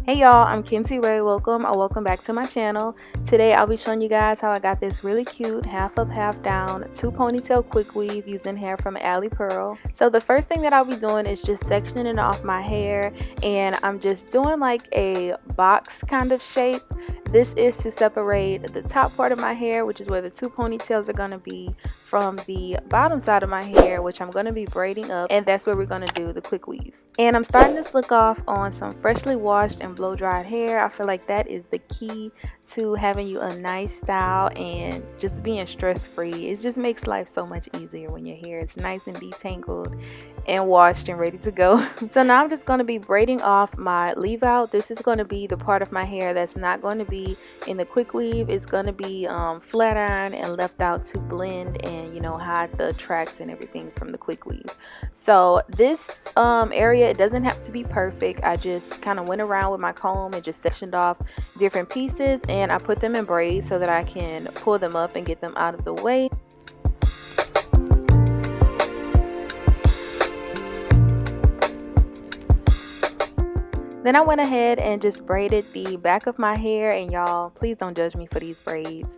Hey y'all, I'm kinzeyrae. Welcome back to my channel. Today I'll be showing you guys how I got this really cute half up half down 2 ponytail quick weave using hair from AliPearl. So the first thing that I'll be doing is just sectioning off my hair, and I'm just doing like a box kind of shape. This is to separate the top part of my hair, which is where the 2 ponytails are going to be, from the bottom side of my hair, which I'm going to be braiding up, and that's where we're going to do the quick weave. And I'm starting this look off on some freshly washed and blow dried hair. I feel like that is the key to having you a nice style and just being stress free. It just makes life so much easier when your hair is nice and detangled and washed and ready to go. So now I'm just going to be braiding off my leave out. This is going to be the part of my hair that's not going to be in the quick weave. It's going to be flat iron and left out to blend and, you know, hide the tracks and everything from the quick weave. So this area, it doesn't have to be perfect. I just kind of went around with my comb and just sectioned off different pieces, and I put them in braids so that I can pull them up and get them out of the way. Then I went ahead and just braided the back of my hair, and y'all, please don't judge me for these braids.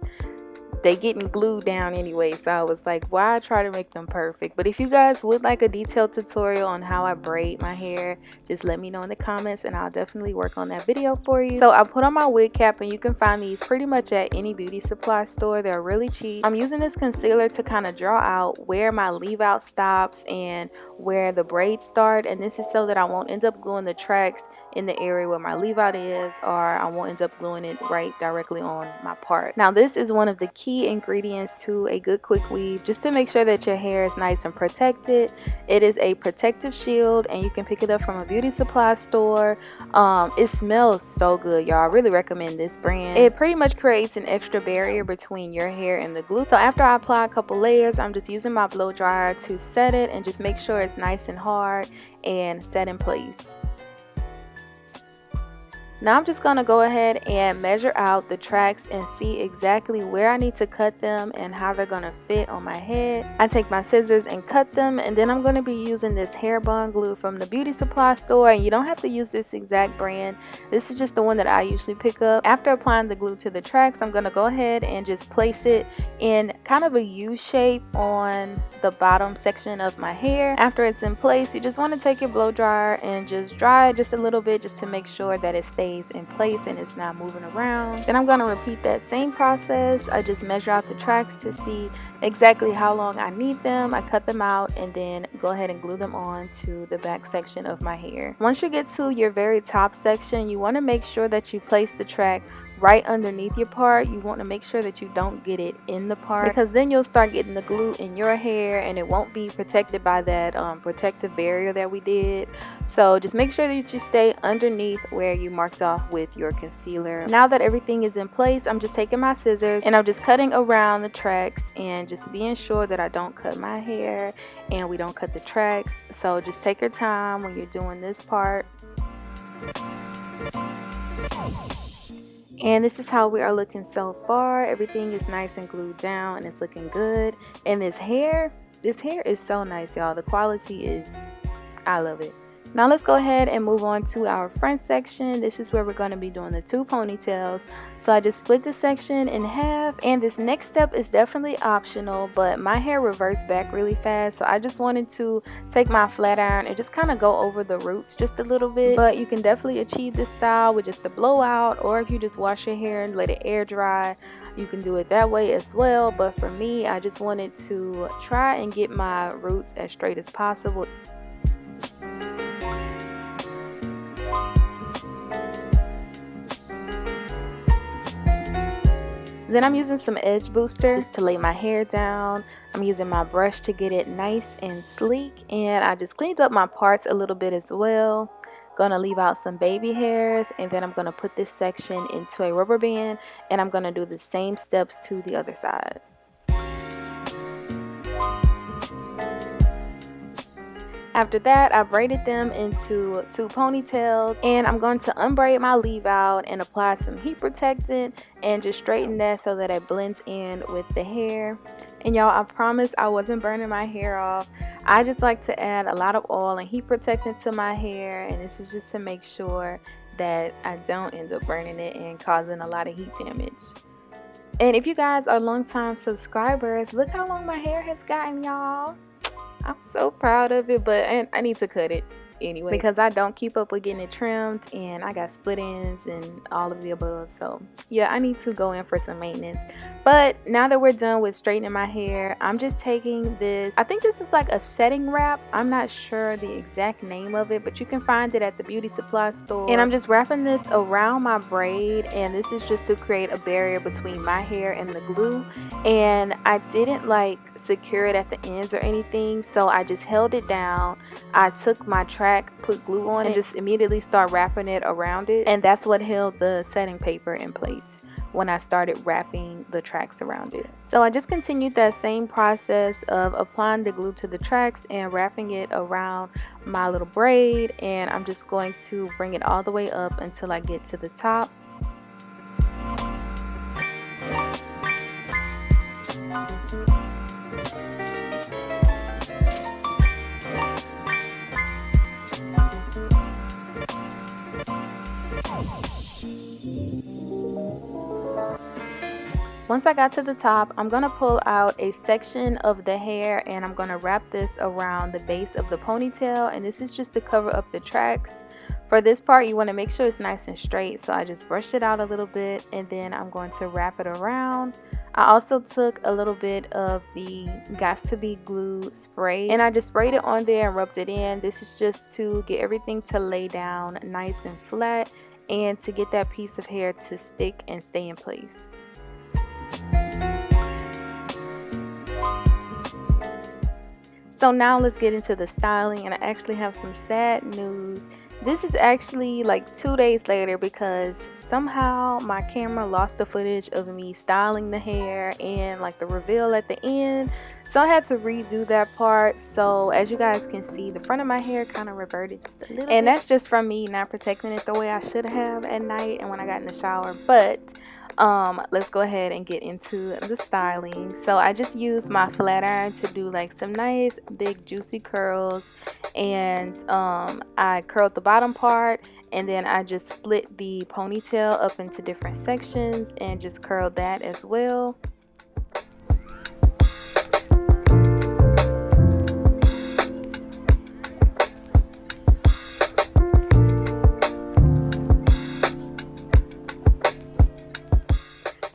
They getting glued down anyway, so I was like, why try to make them perfect? But if you guys would like a detailed tutorial on how I braid my hair, just let me know in the comments and I'll definitely work on that video for you. So I put on my wig cap, and you can find these pretty much at any beauty supply store. They're really cheap. I'm using this concealer to kind of draw out where my leave out stops and where the braids start, and this is so that I won't end up gluing the tracks in the area where my leave out is, or I won't end up gluing it right directly on my part. Now this is one of the key ingredients to a good quick weave, just to make sure that your hair is nice and protected. It is a protective shield, and you can pick it up from a beauty supply store. It smells so good, y'all. I really recommend this brand. It pretty much creates an extra barrier between your hair and the glue. So after I apply a couple layers, I'm just using my blow dryer to set it and just make sure it's nice and hard and set in place. Now I'm just going to go ahead and measure out the tracks and see exactly where I need to cut them and how they're going to fit on my head. I take my scissors and cut them, and then I'm going to be using this hair bond glue from the beauty supply store, and you don't have to use this exact brand. This is just the one that I usually pick up. After applying the glue to the tracks, I'm going to go ahead and just place it in kind of a U shape on the bottom section of my hair. After it's in place, you just want to take your blow dryer and just dry it just a little bit, just to make sure that it stays in place and it's not moving around. Then I'm going to repeat that same process. I just measure out the tracks to see exactly how long I need them. I cut them out and then go ahead and glue them on to the back section of my hair. Once you get to your very top section, you want to make sure that you place the track right underneath your part. You want to make sure that you don't get it in the part, because then you'll start getting the glue in your hair and it won't be protected by that protective barrier that we did. So just make sure that you stay underneath where you marked off with your concealer. Now that everything is in place, I'm just taking my scissors and I'm just cutting around the tracks and just being sure that I don't cut my hair and we don't cut the tracks. So just take your time when you're doing this part. And this is how we are looking so far. Everything is nice and glued down and it's looking good. And this hair is so nice, y'all. The quality is, I love it. Now let's go ahead and move on to our front section. This is where we're going to be doing the 2 ponytails. So I just split this section in half, and this next step is definitely optional, but my hair reverts back really fast, so I just wanted to take my flat iron and just kind of go over the roots just a little bit. But you can definitely achieve this style with just a blowout, or if you just wash your hair and let it air dry, you can do it that way as well. But for me, I just wanted to try and get my roots as straight as possible. Then I'm using some edge boosters to lay my hair down. I'm using my brush to get it nice and sleek, and I just cleaned up my parts a little bit as well. Gonna leave out some baby hairs, and then I'm gonna put this section into a rubber band, and I'm gonna do the same steps to the other side. After that, I braided them into 2 ponytails, and I'm going to unbraid my leave out and apply some heat protectant and just straighten that so that it blends in with the hair. And y'all, I promise I wasn't burning my hair off. I just like to add a lot of oil and heat protectant to my hair, and this is just to make sure that I don't end up burning it and causing a lot of heat damage. And if you guys are longtime subscribers, look how long my hair has gotten, y'all. I'm so proud of it, but I need to cut it anyway because I don't keep up with getting it trimmed, and I got split ends and all of the above. So yeah, I need to go in for some maintenance. But now that we're done with straightening my hair, I'm just taking this, I think this is like a setting wrap. I'm not sure the exact name of it, but you can find it at the beauty supply store. And I'm just wrapping this around my braid, and this is just to create a barrier between my hair and the glue. And I didn't like secure it at the ends or anything, so I just held it down. I took my track, put glue on it, and just immediately start wrapping it around it, and that's what held the setting paper in place when I started wrapping the tracks around it. So I just continued that same process of applying the glue to the tracks and wrapping it around my little braid, and I'm just going to bring it all the way up until I get to the top. Once I got to the top, I'm going to pull out a section of the hair, and I'm going to wrap this around the base of the ponytail, and this is just to cover up the tracks. For this part, you want to make sure it's nice and straight, so I just brushed it out a little bit, and then I'm going to wrap it around. I also took a little bit of the Got to Be Glue spray, and I just sprayed it on there and rubbed it in. This is just to get everything to lay down nice and flat, and to get that piece of hair to stick and stay in place. So now let's get into the styling, and I actually have some sad news. This is actually like 2 days later because somehow my camera lost the footage of me styling the hair and like the reveal at the end. So I had to redo that part. So as you guys can see, the front of my hair kind of reverted just a little bit. And that's just from me not protecting it the way I should have at night and when I got in the shower. But let's go ahead and get into the styling. So I just used my flat iron to do like some nice big juicy curls, and I curled the bottom part, and then I just split the ponytail up into different sections and just curled that as well.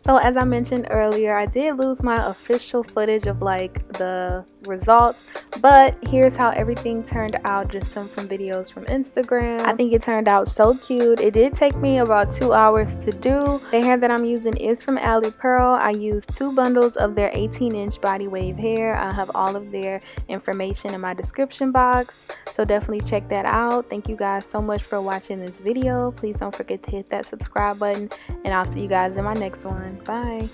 So as I mentioned earlier, I did lose my official footage of like the results, but here's how everything turned out, just some from videos from Instagram. I think it turned out so cute. It did take me about 2 hours to do. The hair that I'm using is from AliPearl. I used 2 bundles of their 18-inch body wave hair. I have all of their information in my description box, so definitely check that out. Thank you guys so much for watching this video. Please don't forget to hit that subscribe button, and I'll see you guys in my next one. Bye.